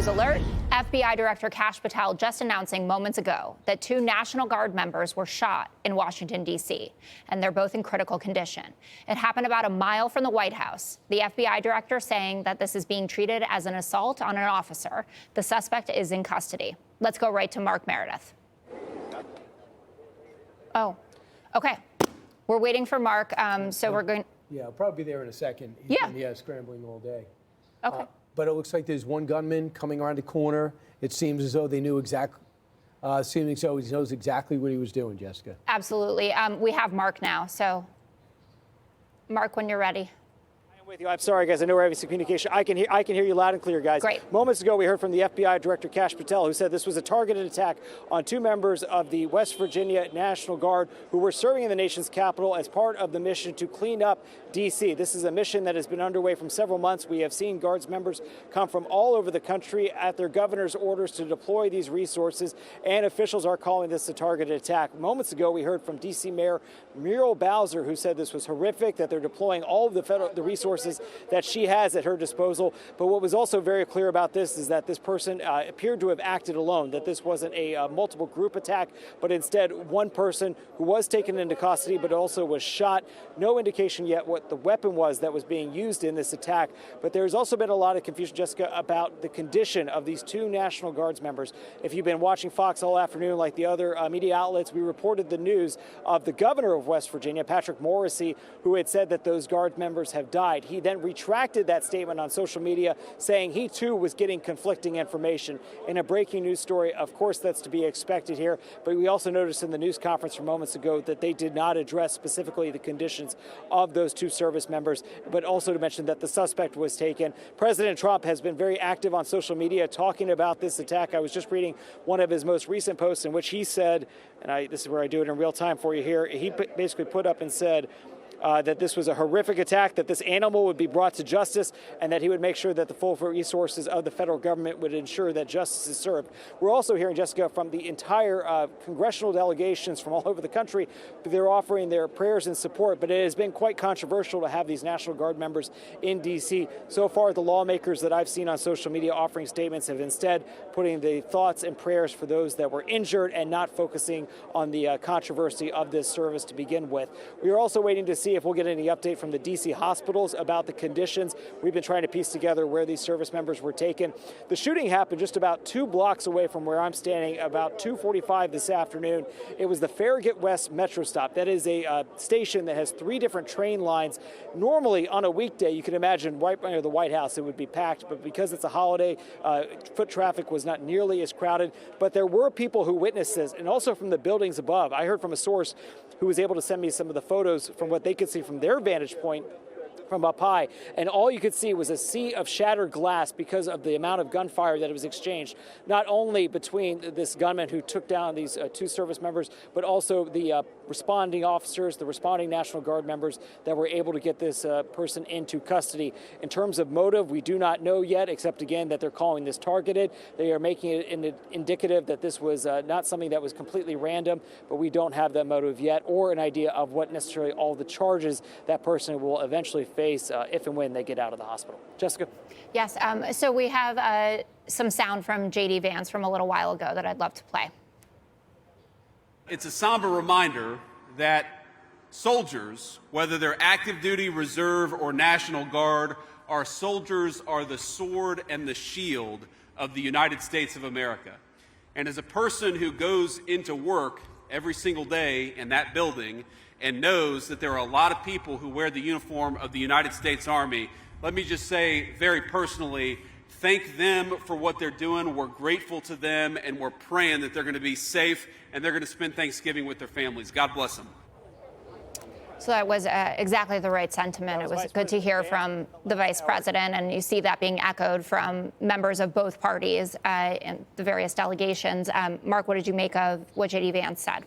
News Alert. FBI Director Kash Patel just announcing moments ago that 2 National Guard members were shot in Washington, D.C., and they're both in critical condition. It happened about a mile from the White House. The FBI director saying that this is being treated as an assault on an officer. The suspect is in custody. Let's go right to Mark Meredith. Oh, okay. We're waiting for Mark, so we're going. Yeah, I'll probably be there in a second. He's been, scrambling all day. Okay. But it looks like there's one gunman coming around the corner. It seems as though they knew seeming so he knows exactly what he was doing, Jessica. Absolutely. We have Mark now, so Mark, when you're ready. With you. I'm sorry, guys. I know we're having some communication. I can hear you loud and clear, guys. Great. Moments ago, we heard from the FBI Director Kash Patel, who said this was a targeted attack on 2 members of the West Virginia National Guard who were serving in the nation's capital as part of the mission to clean up D.C. This is a mission that has been underway for several months. We have seen Guards members come from all over the country at their governor's orders to deploy these resources, and officials are calling this a targeted attack. Moments ago, we heard from D.C. Mayor Muriel Bowser, who said this was horrific, that they're deploying all of the resources that she has at her disposal. But what was also very clear about this is that this person appeared to have acted alone, that this wasn't a multiple group attack, but instead one person who was taken into custody but also was shot. No indication yet what the weapon was that was being used in this attack. But there's also been a lot of confusion, Jessica, about the condition of these 2 National Guards members. If you've been watching Fox all afternoon like the other media outlets, we reported the news of the governor of West Virginia, Patrick Morrisey, who had said that those Guard members have died. He then retracted that statement on social media, saying he too was getting conflicting information. In a breaking news story, of course, that's to be expected here. But we also noticed in the news conference from moments ago that they did not address specifically the conditions of those 2 service members, but also to mention that the suspect was taken. President Trump has been very active on social media talking about this attack. I was just reading one of his most recent posts in which he said, and this is where I do it in real time for you here, he basically put up and said, that this was a horrific attack, that this animal would be brought to justice, and that he would make sure that the full resources of the federal government would ensure that justice is served. We're also hearing, Jessica, from the entire congressional delegations from all over the country. They're offering their prayers and support, but it has been quite controversial to have these National Guard members in D.C. So far, the lawmakers that I've seen on social media offering statements have instead putting the thoughts and prayers for those that were injured and not focusing on the controversy of this service to begin with. We are also waiting to see if we'll get any update from the D.C. hospitals about the conditions. We've been trying to piece together where these service members were taken. The shooting happened just about 2 blocks away from where I'm standing, about 2:45 this afternoon. It was the Farragut West Metro stop. That is a station that has 3 different train lines. Normally, on a weekday, you can imagine right near the White House, it would be packed. But because it's a holiday, foot traffic was not nearly as crowded. But there were people who witnessed this, and also from the buildings above. I heard from a source who was able to send me some of the photos from what they could see from their vantage point from up high, and all you could see was a sea of shattered glass because of the amount of gunfire that was exchanged, not only between this gunman who took down these 2 service members, but also the responding officers, the responding National Guard members that were able to get this person into custody. In terms of motive, we do not know yet, except again that they're calling this targeted. They are making it indicative that this was not something that was completely random, but we don't have that motive yet or an idea of what necessarily all the charges that person will eventually face if and when they get out of the hospital. Jessica? Yes, so we have some sound from J.D. Vance from a little while ago that I'd love to play. It's a somber reminder that soldiers, whether they're active duty, reserve, or National Guard, our soldiers are the sword and the shield of the United States of America. And as a person who goes into work every single day in that building and knows that there are a lot of people who wear the uniform of the United States Army, let me just say very personally, thank them for what they're doing. We're grateful to them, and we're praying that they're going to be safe and they're going to spend Thanksgiving with their families. God bless them. So that was exactly the right sentiment. It was good to hear from the vice president, and you see that being echoed from members of both parties and the various delegations. Mark, what did you make of what J.D. Vance said?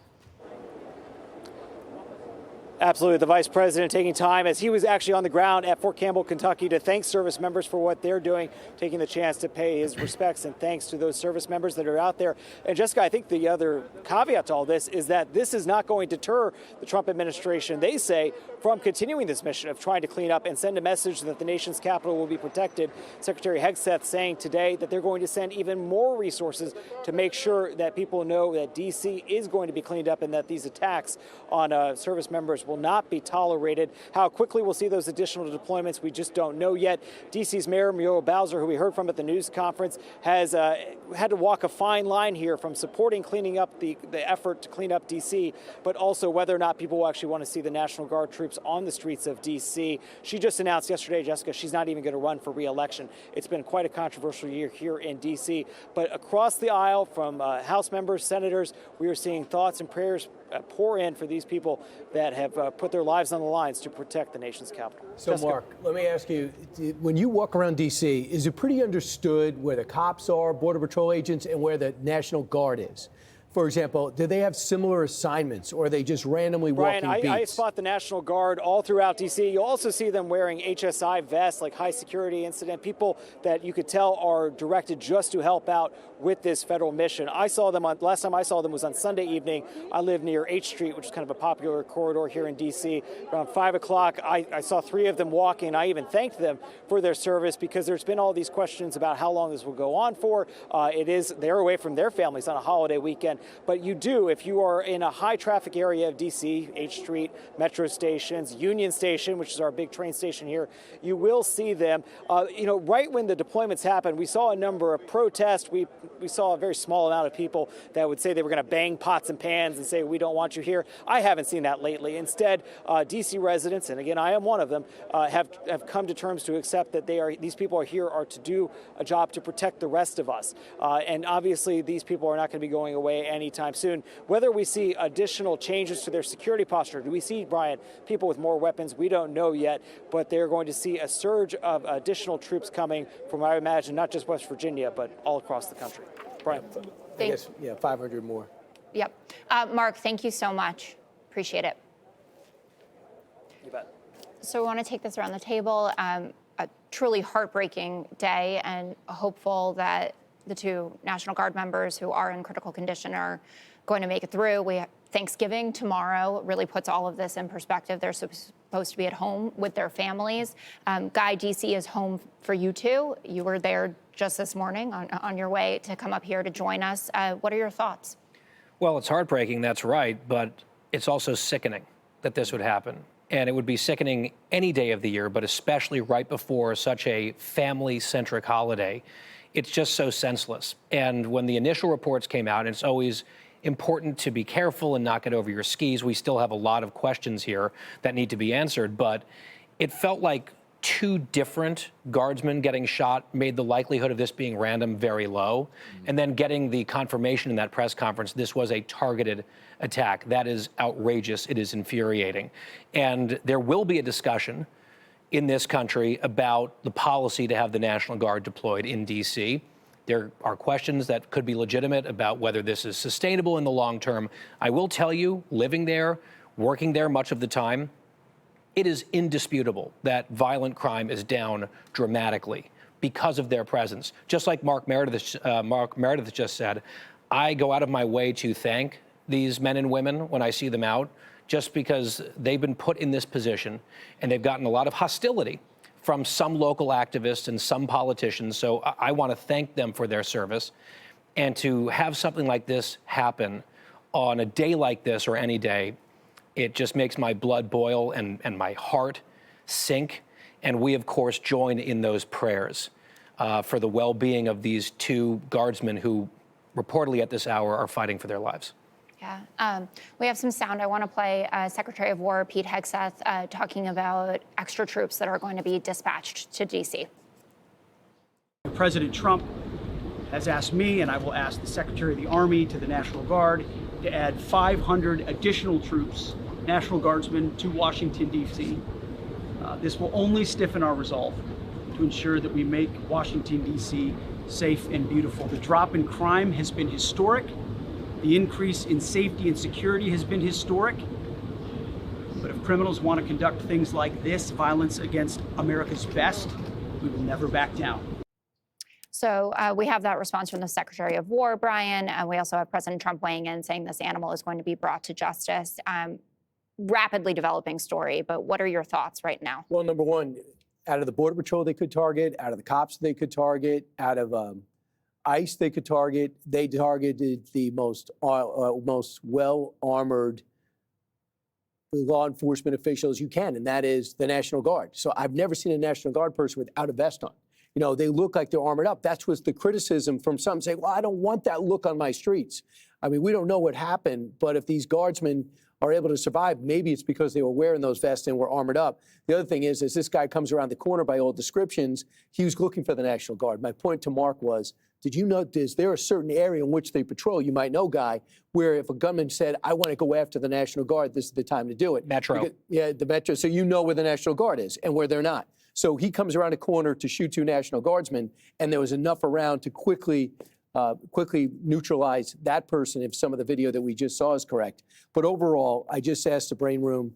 Absolutely. The vice president taking time as he was actually on the ground at Fort Campbell, Kentucky, to thank service members for what they're doing, taking the chance to pay his respects and thanks to those service members that are out there. And Jessica, I think the other caveat to all this is that this is not going to deter the Trump administration, they say, from from continuing this mission of trying to clean up and send a message that the nation's capital will be protected. Secretary Hegseth saying today that they're going to send even more resources to make sure that people know that D.C. is going to be cleaned up and that these attacks on service members will not be tolerated. How quickly we'll see those additional deployments, we just don't know yet. D.C.'s Mayor Muriel Bowser, who we heard from at the news conference, has had to walk a fine line here from supporting cleaning up the effort to clean up D.C., but also whether or not people will actually want to see the National Guard troops on the streets of D.C. She just announced yesterday, Jessica, she's not even going to run for re-election. It's been quite a controversial year here in D.C., but across the aisle from House members, senators, we are seeing thoughts and prayers pour in for these people that have put their lives on the lines to protect the nation's capital. So, Jessica? Mark, let me ask you, when you walk around D.C., is it pretty understood where the cops are, Border Patrol agents, and where the National Guard is? For example, do they have similar assignments, or are they just randomly walking beats? I spot the National Guard all throughout D.C. You'll also see them wearing HSI vests, like high security incident, people that you could tell are directed just to help out with this federal mission. I saw them last time I saw them was on Sunday evening. I live near H Street, which is kind of a popular corridor here in D.C. Around 5 o'clock, I saw 3 of them walking. I even thanked them for their service because there's been all these questions about how long this will go on for. They're away from their families on a holiday weekend. But you do, if you are in a high traffic area of D.C., H Street, metro stations, Union Station, which is our big train station here, you will see them. Right when the deployments happened, we saw a number of protests. We saw a very small amount of people that would say they were going to bang pots and pans and say, we don't want you here. I haven't seen that lately. Instead, D.C. residents, and again, I am one of them, have come to terms to accept that these people are here to do a job to protect the rest of us. And obviously, these people are not going to be going away anytime soon. Whether we see additional changes to their security posture, do we see, Brian, people with more weapons? We don't know yet, but they're going to see a surge of additional troops coming from, I imagine, not just West Virginia, but all across the country. Brian. I guess, 500 more. Yep. Mark, thank you so much. Appreciate it. You bet. So we want to take this around the table. A truly heartbreaking day, and hopeful that the 2 National Guard members who are in critical condition are going to make it through. We have Thanksgiving tomorrow really puts all of this in perspective. They're supposed to be at home with their families. Guy, D.C. is home for you too. You were there just this morning on your way to come up here to join us. What are your thoughts? Well, it's heartbreaking, that's right, but it's also sickening that this would happen. And it would be sickening any day of the year, but especially right before such a family-centric holiday. It's just so senseless. And when the initial reports came out, and it's always important to be careful and not get over your skis. We still have a lot of questions here that need to be answered, but it felt like 2 different guardsmen getting shot made the likelihood of this being random very low. And then getting the confirmation in that press conference, this was a targeted attack. That is outrageous. It is infuriating. And there will be a discussion in this country about the policy to have the National Guard deployed in D.C. There are questions that could be legitimate about whether this is sustainable in the long term. I will tell you, living there, working there much of the time, it is indisputable that violent crime is down dramatically because of their presence. Just like Mark Meredith just said, I go out of my way to thank these men and women when I see them out, just because they've been put in this position and they've gotten a lot of hostility from some local activists and some politicians. So I want to thank them for their service. And to have something like this happen on a day like this or any day, it just makes my blood boil and my heart sink. And we, of course, join in those prayers for the well-being of these 2 guardsmen who reportedly at this hour are fighting for their lives. Yeah, we have some sound. I want to play Secretary of War Pete Hegseth talking about extra troops that are going to be dispatched to D.C. President Trump has asked me, and I will ask the Secretary of the Army to the National Guard, to add 500 additional troops, National Guardsmen, to Washington, D.C. This will only stiffen our resolve to ensure that we make Washington, D.C. safe and beautiful. The drop in crime has been historic. The increase in safety and security has been historic. But if criminals want to conduct things like this, violence against America's best, we will never back down. So we have that response from the Secretary of War, Brian. We also have President Trump weighing in saying this animal is going to be brought to justice. rapidly developing story, but what are your thoughts right now? Well, number one, out of the Border Patrol they could target, out of the cops they could target, out of ICE they could target. They targeted the most well-armored law enforcement officials you can, and that is the National Guard. So I've never seen a National Guard person without a vest on. You know, they look like they're armored up. That's what's the criticism from some saying, well, I don't want that look on my streets. I mean, we don't know what happened, but if these guardsmen are able to survive, maybe it's because they were wearing those vests and were armored up. The other thing is, as this guy comes around the corner by all descriptions, he was looking for the National Guard. My point to Mark was, did you know, is there a certain area in which they patrol, you might know, Guy, where if a gunman said, I want to go after the National Guard, this is the time to do it. Metro. Because, yeah, the Metro. So you know where the National Guard is and where they're not. So he comes around a corner to shoot 2 National Guardsmen, and there was enough around to quickly neutralize that person if some of the video that we just saw is correct. But overall, I just asked the Brain Room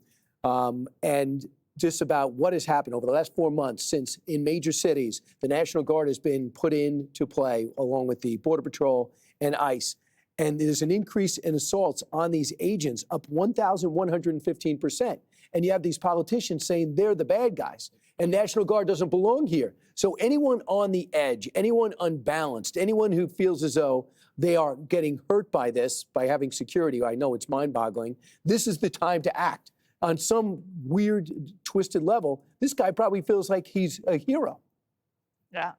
and just about what has happened over the last 4 months since in major cities, the National Guard has been put into play along with the Border Patrol and ICE. And there's an increase in assaults on these agents up 1,115%. And you have these politicians saying they're the bad guys. And National Guard doesn't belong here. So anyone on the edge, anyone unbalanced, anyone who feels as though they are getting hurt by this, by having security, I know it's mind-boggling, this is the time to act. On some weird, twisted level, this guy probably feels like he's a hero. Yeah.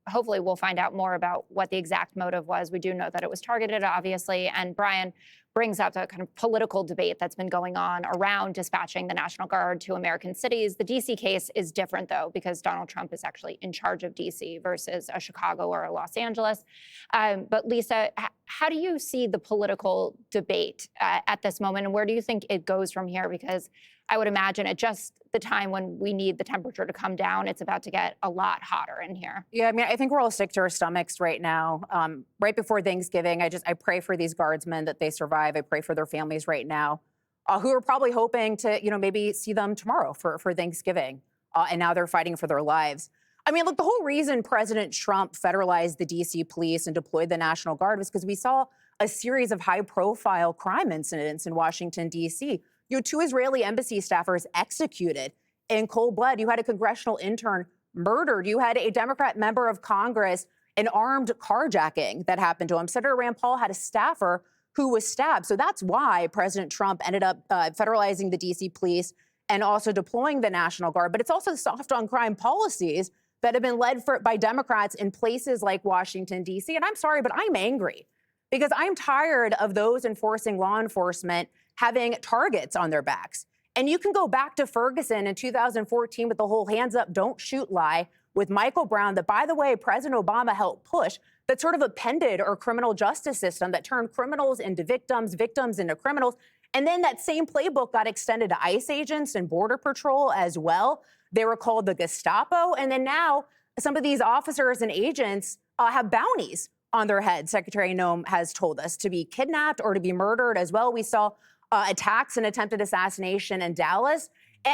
Hopefully we'll find out more about what the exact motive was. We do know that it was targeted, obviously, and Brian brings up the kind of political debate that's been going on around dispatching the National Guard to American cities. The DC case is different, though, because Donald Trump is actually in charge of DC versus a Chicago or a Los Angeles. But Lisa, how do you see the political debate at this moment, and where do you think it goes from here? Because I would imagine at just the time when we need the temperature to come down, it's about to get a lot hotter in here. Yeah, I mean, I think we're all sick to our stomachs right now. Right before Thanksgiving, I pray for these guardsmen that they survive. I pray for their families right now, who are probably hoping to, maybe see them tomorrow for Thanksgiving. And now they're fighting for their lives. I mean, look, the whole reason President Trump federalized the DC police and deployed the National Guard was because we saw a series of high-profile crime incidents in Washington, D.C. 2 Israeli embassy staffers executed in cold blood. You had a congressional intern murdered. You had a Democrat member of Congress, an armed carjacking that happened to him. Senator Rand Paul had a staffer who was stabbed. So that's why President Trump ended up federalizing the D.C. police and also deploying the National Guard. But it's also soft on crime policies that have been led by Democrats in places like Washington, D.C. And I'm sorry, but I'm angry because I'm tired of those enforcing law enforcement having targets on their backs. And you can go back to Ferguson in 2014 with the whole hands up, don't shoot lie with Michael Brown that, by the way, President Obama helped push, that sort of appended our criminal justice system that turned criminals into victims, victims into criminals. And then that same playbook got extended to ICE agents and Border Patrol as well. They were called the Gestapo. And then now some of these officers and agents have bounties on their heads, Secretary Noem has told us, to be kidnapped or to be murdered as well. We saw attacks and attempted assassination in Dallas.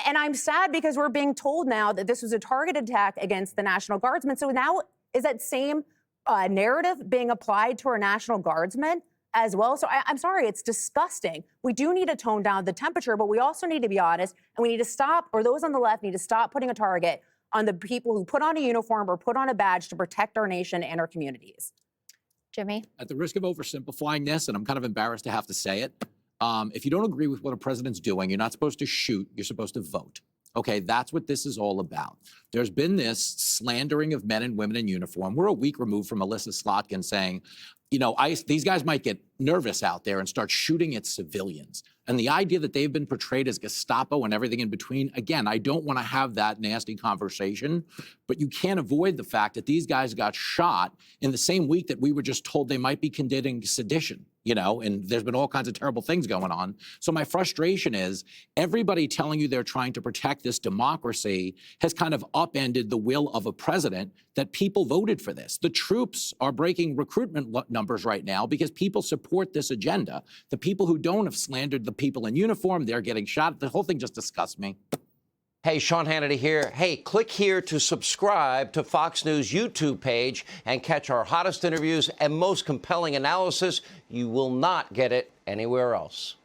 And I'm sad because we're being told now that this was a targeted attack against the National Guardsmen. So now is that same narrative being applied to our National Guardsmen as well? So I'm sorry, it's disgusting. We do need to tone down the temperature, but we also need to be honest, and we need to stop, or those on the left need to stop putting a target on the people who put on a uniform or put on a badge to protect our nation and our communities. Jimmy? At the risk of oversimplifying this, and I'm kind of embarrassed to have to say it, if you don't agree with what a president's doing, you're not supposed to shoot, you're supposed to vote. Okay, that's what this is all about. There's been this slandering of men and women in uniform. We're a week removed from Alyssa Slotkin saying, these guys might get nervous out there and start shooting at civilians. And the idea that they've been portrayed as Gestapo and everything in between, again, I don't want to have that nasty conversation, but you can't avoid the fact that these guys got shot in the same week that we were just told they might be condemning sedition, and there's been all kinds of terrible things going on. So my frustration is everybody telling you they're trying to protect this democracy has kind of upended the will of a president that people voted for this. The troops are breaking recruitment numbers right now because people support this agenda. The people who don't have slandered the people in uniform, they're getting shot. The whole thing just disgusts me. Hey, Sean Hannity here. Hey, click here to subscribe to Fox News YouTube page and catch our hottest interviews and most compelling analysis. You will not get it anywhere else.